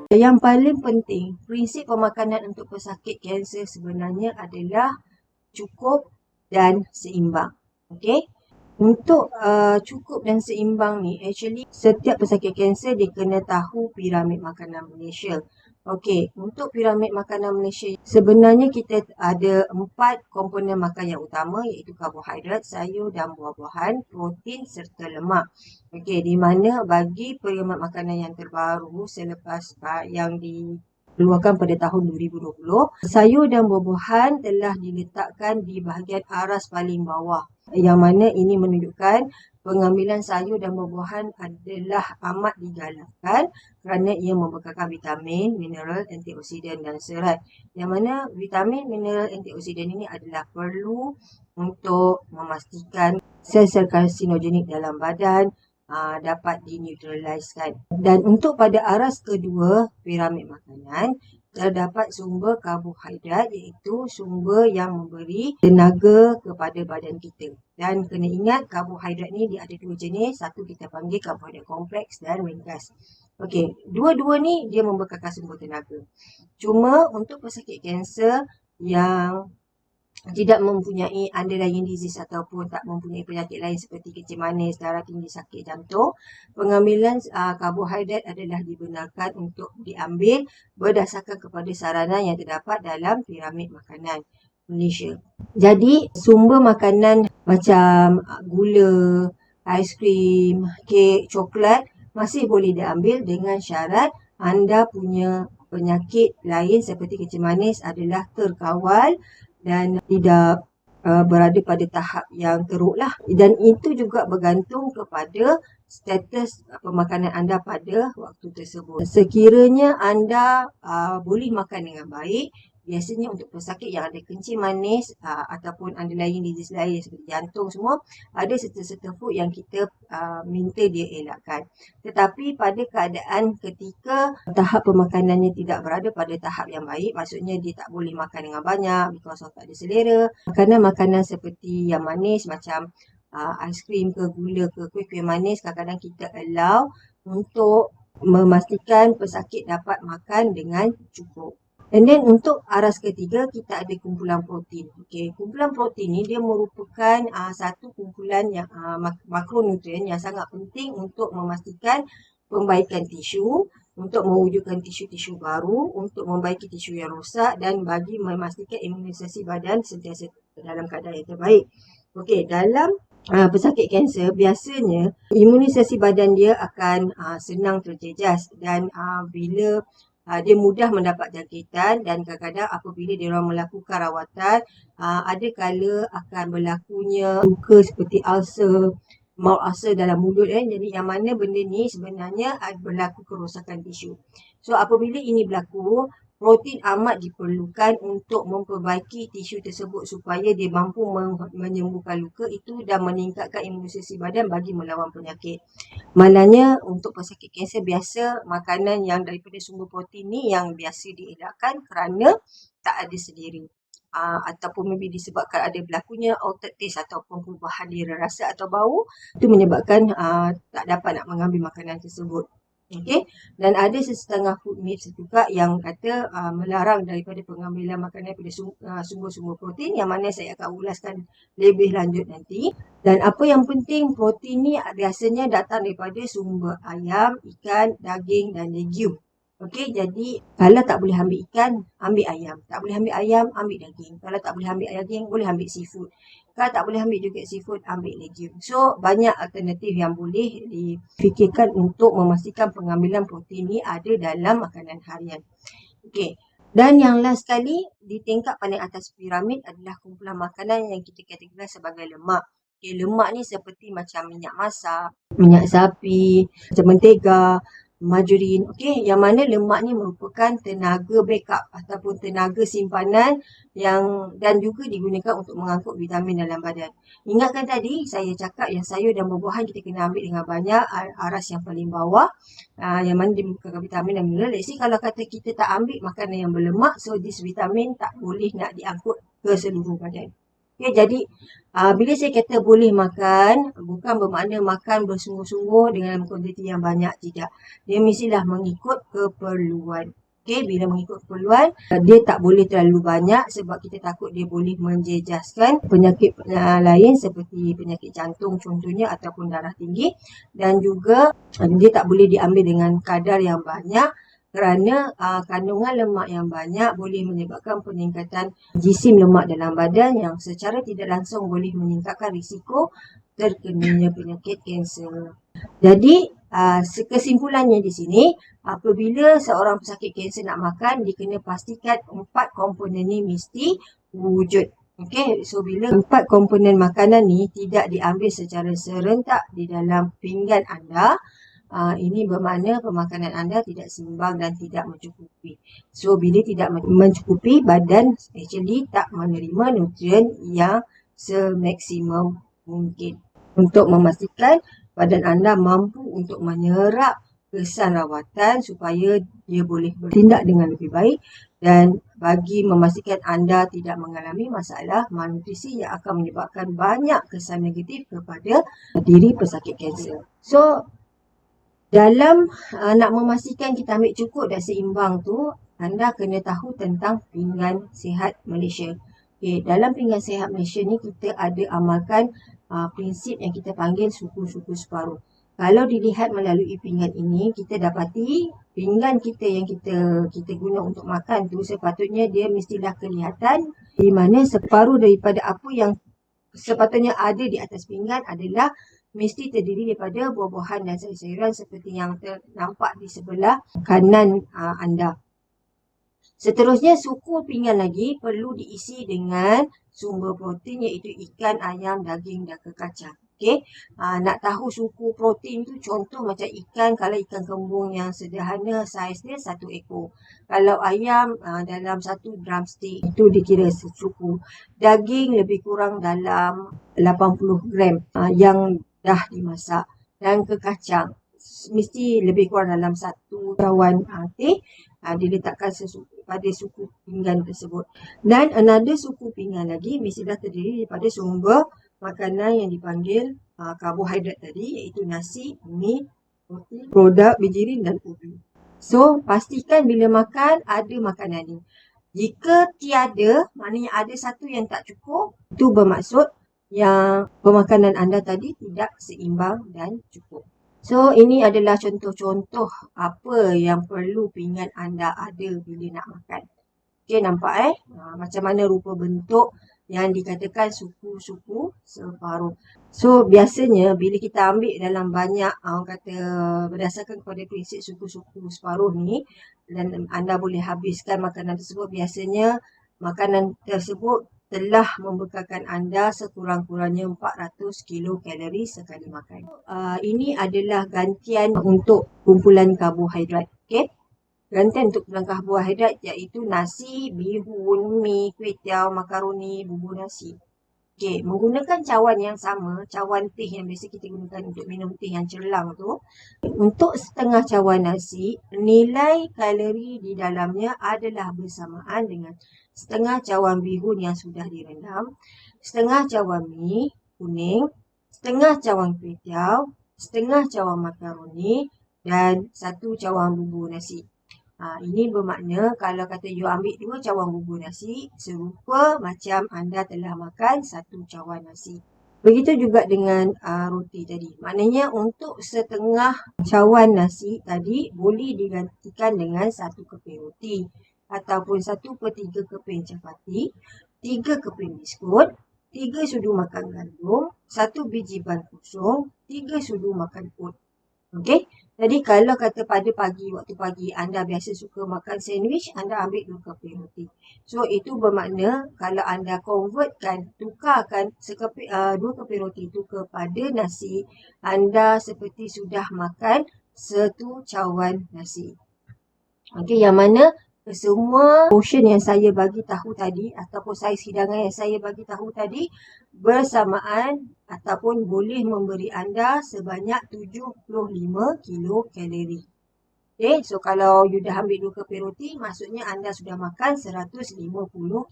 Yang paling penting, prinsip pemakanan untuk pesakit kanser sebenarnya adalah cukup dan seimbang. Okey? Untuk cukup dan seimbang ni, actually setiap pesakit kanser dia kena tahu piramid makanan Malaysia. Okey, untuk piramid makanan Malaysia, sebenarnya kita ada 4 komponen makan yang utama, iaitu karbohidrat, sayur dan buah-buahan, protein serta lemak. Okey, di mana bagi piramid makanan yang terbaru selepas yang dikeluarkan pada tahun 2020, sayur dan buah-buahan telah diletakkan di bahagian aras paling bawah. Yang mana ini menunjukkan pengambilan sayur dan buah-buahan adalah amat digalakkan kerana ia membekalkan vitamin, mineral, antioksidan dan serat. Yang mana vitamin, mineral, antioksidan ini adalah perlu untuk memastikan sel-sel karsinogenik dalam badan dapat dineutraliskan. Dan untuk pada aras kedua piramid makanan, terdapat sumber karbohidrat iaitu sumber yang memberi tenaga kepada badan kita. Dan kena ingat karbohidrat ni dia ada 2 jenis, satu kita panggil karbohidrat kompleks dan ringkas. Okey, dua-dua ni dia membekalkan sumber tenaga. Cuma untuk pesakit kanser yang tidak mempunyai underlying disease ataupun tak mempunyai penyakit lain seperti kencing manis, darah tinggi, sakit jantung, pengambilan karbohidrat adalah dibenarkan untuk diambil berdasarkan kepada saranan yang terdapat dalam piramid makanan Malaysia. Jadi sumber makanan macam gula, aiskrim, kek, coklat masih boleh diambil dengan syarat anda punya penyakit lain seperti kencing manis adalah terkawal dan tidak berada pada tahap yang teruk lah. Dan itu juga bergantung kepada status pemakanan anda pada waktu tersebut. Sekiranya anda boleh makan dengan baik, biasanya untuk pesakit yang ada kencing manis ataupun underlying disease lain seperti jantung semua, ada serta-serta food yang kita minta dia elakkan. Tetapi pada keadaan ketika tahap pemakanannya tidak berada pada tahap yang baik, maksudnya dia tak boleh makan dengan banyak because of tak ada selera, makanan-makanan seperti yang manis macam aiskrim ke gula ke kuih-kuih manis, kadang-kadang kita allow untuk memastikan pesakit dapat makan dengan cukup. And then untuk aras ketiga kita ada kumpulan protein. Okey, kumpulan protein ni dia merupakan satu kumpulan yang makronutrien yang sangat penting untuk memastikan pembaikan tisu, untuk mewujudkan tisu-tisu baru, untuk membaiki tisu yang rosak dan bagi memastikan imunisasi badan sentiasa dalam keadaan yang terbaik. Okey, dalam pesakit kanser biasanya imunisasi badan dia akan senang terjejas dan bila dia mudah mendapat jangkitan dan kadang-kadang apabila dia orang melakukan rawatan, ada kala akan berlakunya luka seperti ulcer, mouth ulcer dalam mulut Jadi yang mana benda ni sebenarnya berlaku kerosakan tisu. So apabila ini berlaku, protein amat diperlukan untuk memperbaiki tisu tersebut supaya dia mampu menyembuhkan luka itu dan meningkatkan imunisasi badan bagi melawan penyakit. Malangnya untuk pesakit kanser biasa makanan yang daripada sumber protein ni yang biasa dielakkan kerana tak ada selera. Ataupun maybe disebabkan ada berlakunya altered taste ataupun perubahan di rasa atau bau, itu menyebabkan tak dapat nak mengambil makanan tersebut. Okey, dan ada setengah food myths juga yang kata melarang daripada pengambilan makanan daripada sumber-sumber protein yang mana saya akan ulaskan lebih lanjut nanti. Dan apa yang penting, protein ni biasanya datang daripada sumber ayam, ikan, daging dan legium. Okey, jadi kalau tak boleh ambil ikan, ambil ayam. Tak boleh ambil ayam, ambil daging. Kalau tak boleh ambil daging, boleh ambil seafood. Kalau tak boleh ambil juga seafood, ambil legume. So, banyak alternatif yang boleh difikirkan untuk memastikan pengambilan protein ni ada dalam makanan harian. Okey. Dan yang last sekali, di tingkat paling atas piramid adalah kumpulan makanan yang kita kategorikan sebagai lemak. Okay, lemak ni seperti macam minyak masak, minyak sapi, macam mentega, margarin. Okey, yang mana lemak ni merupakan tenaga backup ataupun tenaga simpanan yang dan juga digunakan untuk mengangkut vitamin dalam badan. Ingatkan tadi saya cakap yang sayur dan buah-buahan kita kena ambil dengan banyak, aras yang paling bawah, yang mana dia merupakan vitamin dan mineral. Let's say kalau kata kita tak ambil makanan yang berlemak, so this vitamin tak boleh nak diangkut ke seluruh badan. Okay, jadi bila saya kata boleh makan, bukan bermakna makan bersungguh-sungguh dengan kuantiti yang banyak, tidak. Dia mestilah mengikut keperluan. Okay, bila mengikut keperluan, dia tak boleh terlalu banyak sebab kita takut dia boleh menjejaskan penyakit lain seperti penyakit jantung contohnya ataupun darah tinggi, dan juga dia tak boleh diambil dengan kadar yang banyak kerana kandungan lemak yang banyak boleh menyebabkan peningkatan jisim lemak dalam badan yang secara tidak langsung boleh meningkatkan risiko terkenanya penyakit kanser. Jadi, kesimpulannya di sini, apabila seorang pesakit kanser nak makan, dia kena pastikan 4 komponen ni mesti wujud. Okay, so bila 4 komponen makanan ni tidak diambil secara serentak di dalam pinggan anda, ini bermakna pemakanan anda tidak seimbang dan tidak mencukupi. So, bila tidak mencukupi, badan actually tak menerima nutrien yang semaksimum mungkin. Untuk memastikan badan anda mampu untuk menyerap kesan rawatan supaya dia boleh bertindak dengan lebih baik dan bagi memastikan anda tidak mengalami masalah malnutrisi yang akan menyebabkan banyak kesan negatif kepada diri pesakit kanser. So, dalam nak memastikan kita ambil cukup dan seimbang tu, anda kena tahu tentang pinggan sihat Malaysia. Okay, dalam pinggan sihat Malaysia ni kita ada amalkan prinsip yang kita panggil suku-suku separuh. Kalau dilihat melalui pinggan ini, kita dapati pinggan kita yang kita guna untuk makan tu sepatutnya dia mestilah kelihatan di mana separuh daripada apa yang sepatutnya ada di atas pinggan adalah mesti terdiri daripada buah-buahan dan sayur-sayuran seperti yang nampak di sebelah kanan anda. Seterusnya, suku pinggan lagi perlu diisi dengan sumber protein iaitu ikan, ayam, daging dan kekacang. Okay, nak tahu suku protein tu contoh macam ikan, kalau ikan kembung yang sederhana saiz dia 1 ekor. Kalau ayam dalam 1 drumstick itu dikira suku. Daging lebih kurang dalam 80 gram yang dah dimasak. Dan kekacang mesti lebih kurang dalam 1 cawan teh diletakkan pada suku pinggan tersebut. Dan another suku pinggan lagi mestilah terdiri daripada sumber makanan yang dipanggil karbohidrat tadi iaitu nasi, mi, roti, produk bijirin dan ubi. So, pastikan bila makan ada makanan ni. Jika tiada, maknanya ada satu yang tak cukup, itu bermaksud yang pemakanan anda tadi tidak seimbang dan cukup. So, ini adalah contoh-contoh apa yang perlu pinggan anda ada bila nak makan. Okay, nampak macam mana rupa bentuk yang dikatakan suku-suku separuh. So, biasanya bila kita ambil dalam banyak, orang kata berdasarkan kepada prinsip suku-suku separuh ni, dan anda boleh habiskan makanan tersebut, biasanya makanan tersebut telah membekalkan anda sekurang-kurangnya 400 kilokalori sekali makan. Ini adalah gantian untuk kumpulan karbohidrat. Okay? Gantian untuk kumpulan karbohidrat iaitu nasi, bihun, mi, kuih tiaw, makaroni, bubur nasi. Okay, menggunakan cawan yang sama, cawan teh yang biasa kita gunakan untuk minum teh yang cerlang tu, untuk setengah cawan nasi, nilai kalori di dalamnya adalah bersamaan dengan setengah cawan bihun yang sudah direndam, setengah cawan mi kuning, setengah cawan kuih tiaw, setengah cawan makaroni dan 1 cawan bubur nasi. Ini bermakna kalau kata you ambil 2 cawan bubur nasi, serupa macam anda telah makan 1 cawan nasi. Begitu juga dengan roti tadi. Maknanya untuk setengah cawan nasi tadi boleh digantikan dengan 1 keping roti ataupun 1/3 keping chapati, 3 keping biskut, 3 sudu makan gandum, 1 biji ban kosong, 3 sudu makan oat. Okey. Jadi kalau kata pada pagi, waktu pagi anda biasa suka makan sandwich, anda ambil 2 keping roti. So itu bermakna kalau anda tukarkan 2 keping roti itu kepada nasi, anda seperti sudah makan 1 cawan nasi. Okey, yang mana semua portion yang saya bagi tahu tadi ataupun saiz hidangan yang saya bagi tahu tadi bersamaan ataupun boleh memberi anda sebanyak 75 kilokalori. Okay, so kalau you dah ambil 2 keping roti, maksudnya anda sudah makan 150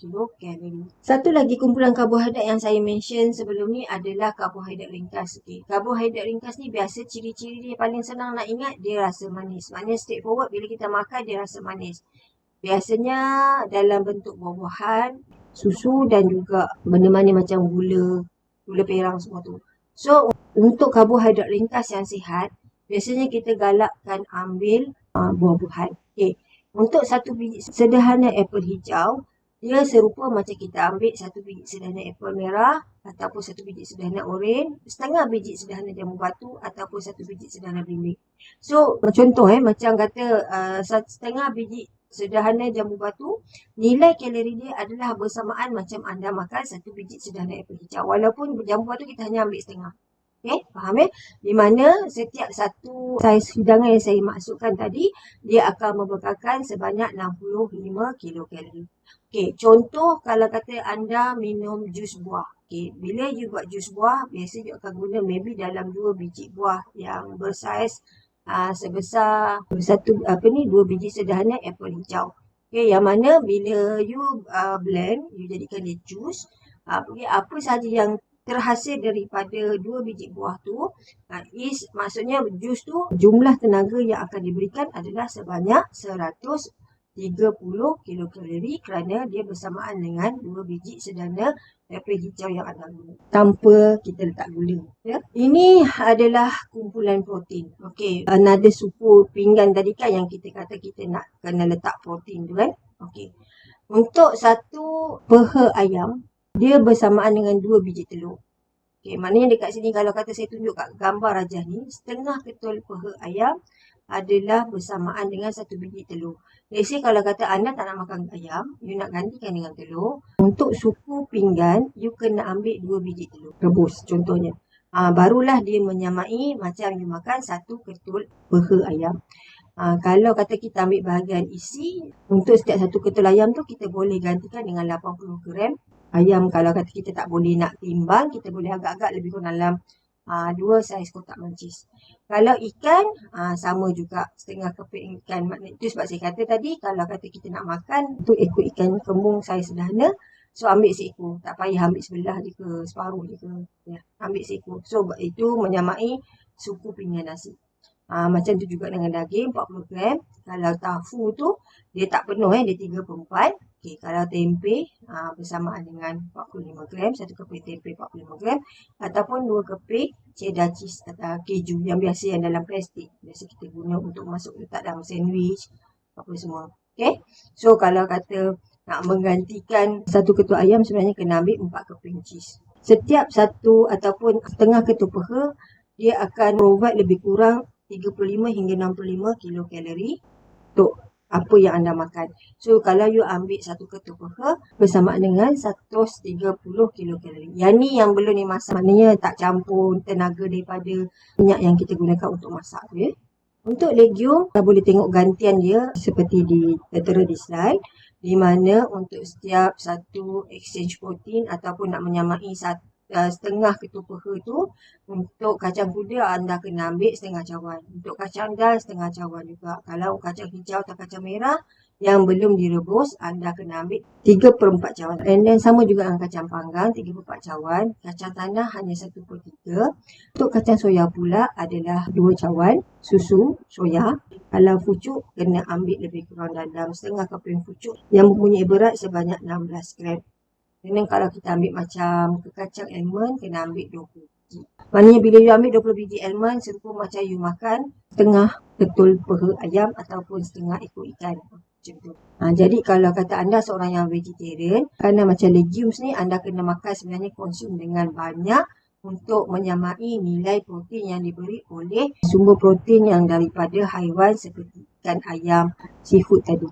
kilokalori. Satu lagi kumpulan karbohidrat yang saya mention sebelum ni adalah karbohidrat ringkas. Okay, karbohidrat ringkas ni biasa ciri-ciri dia paling senang nak ingat, dia rasa manis. Maknanya straightforward, bila kita makan dia rasa manis. Biasanya dalam bentuk buah-buahan, susu dan juga benda manis macam gula, gula perang semua tu. So, untuk karbohidrat ringkas yang sihat, biasanya kita galakkan ambil buah-buahan. Okay. Untuk satu biji sederhana apple hijau, dia serupa macam kita ambil satu biji sederhana apple merah ataupun satu biji sederhana oren, setengah biji sederhana jambu batu ataupun satu biji sederhana belimbing. So, contoh macam kata setengah biji sederhana jambu batu, nilai kalori dia adalah bersamaan macam anda makan satu biji sederhana apple hijau. Walaupun jambu batu kita hanya ambil setengah. Okay, faham Di mana setiap satu saiz hidangan yang saya maksudkan tadi, dia akan membekalkan sebanyak 65 kilokalori. Okay, contoh kalau kata anda minum jus buah. Okay, bila you buat jus buah, biasa you akan guna maybe dalam 2 biji buah yang bersaiz sebesar 2 biji sederhana apple hijau. Okay, yang mana bila you blend, you jadikan dia jus, apa sahaja yang terhasil daripada 2 biji buah tu, maksudnya jus tu, jumlah tenaga yang akan diberikan adalah sebanyak 130 kilokalori kerana dia bersamaan dengan 2 biji sederhana apple hijau yang anda guna tanpa kita letak gula. Ya. Ini adalah kumpulan protein. Okey, another supu pinggan tadi kan yang kita kata kita nak kena letak protein tu kan. Okey. Untuk satu peha ayam, dia bersamaan dengan 2 biji telur. Okay, maknanya dekat sini kalau kata saya tunjuk kat gambar rajah ni, setengah ketul peha ayam adalah bersamaan dengan 1 biji telur. Let's say kalau kata anda tak nak makan ayam, you nak gantikan dengan telur. Untuk supu pinggan, you kena ambil 2 biji telur rebus contohnya. Barulah dia menyamai macam you makan 1 ketul peha ayam. Kalau kata kita ambil bahagian isi, untuk setiap 1 ketul ayam tu kita boleh gantikan dengan 80 gram ayam. Kalau kata kita tak boleh nak timbang, kita boleh agak-agak lebih kurang dalam 2 saiz kotak mancis. Kalau ikan, sama juga setengah keping ikan. Itu sebab saya kata tadi, kalau kata kita nak makan, tu ekor ikan kembung saiz sederhana, so ambil seekor. Tak payah ambil sebelah je ke, separuh je ke. Ya, ambil seekor. So itu menyamai supu pinggan nasi. Macam tu juga dengan daging 40 gram. Kalau tofu tu dia tak penuh dia 3/4. Okay, kalau tempe bersamaan dengan 45 gram, 1 keping tempe 45 gram ataupun 2 keping cheddar cheese atau keju yang biasa yang dalam plastik. Biasa kita guna untuk masuk letak dalam sandwich apa semua. Okay. So kalau kata nak menggantikan 1 ketul ayam sebenarnya kena ambil 4 keping cheese. Setiap satu ataupun setengah ketul peha dia akan provide lebih kurang 35 hingga 65 kilokalori untuk apa yang anda makan. So, kalau you ambil 1 ketul peha bersamaan dengan 130 kilokalori. Yang ni yang belum dimasak. Maknanya tak campur tenaga daripada minyak yang kita gunakan untuk masak tu Untuk legume, kita boleh tengok gantian dia seperti tertera di slide. Di mana untuk setiap satu exchange protein ataupun nak menyamai setengah ketul peha tu, untuk kacang kuda anda kena ambil setengah cawan. Untuk kacang dal setengah cawan juga. Kalau kacang hijau atau kacang merah yang belum direbus, anda kena ambil 3/4 cawan. And then sama juga dengan kacang panggang 3/4 cawan. Kacang tanah hanya 1/3. Untuk kacang soya pula adalah 2 cawan susu soya. Kalau pucuk kena ambil lebih kurang dalam setengah keping pucuk yang mempunyai berat sebanyak 16 gram. Dan kalau kita ambil macam kacang almond, kena ambil 20 biji. Maknanya bila you ambil 20 biji almond, serupa macam you makan setengah ketul peha ayam ataupun setengah ekor ikan. Macam tu. Jadi kalau kata anda seorang yang vegetarian, kerana macam legumes ni, anda kena makan sebenarnya konsum dengan banyak untuk menyamai nilai protein yang diberi oleh sumber protein yang daripada haiwan seperti ikan, ayam, seafood tadi.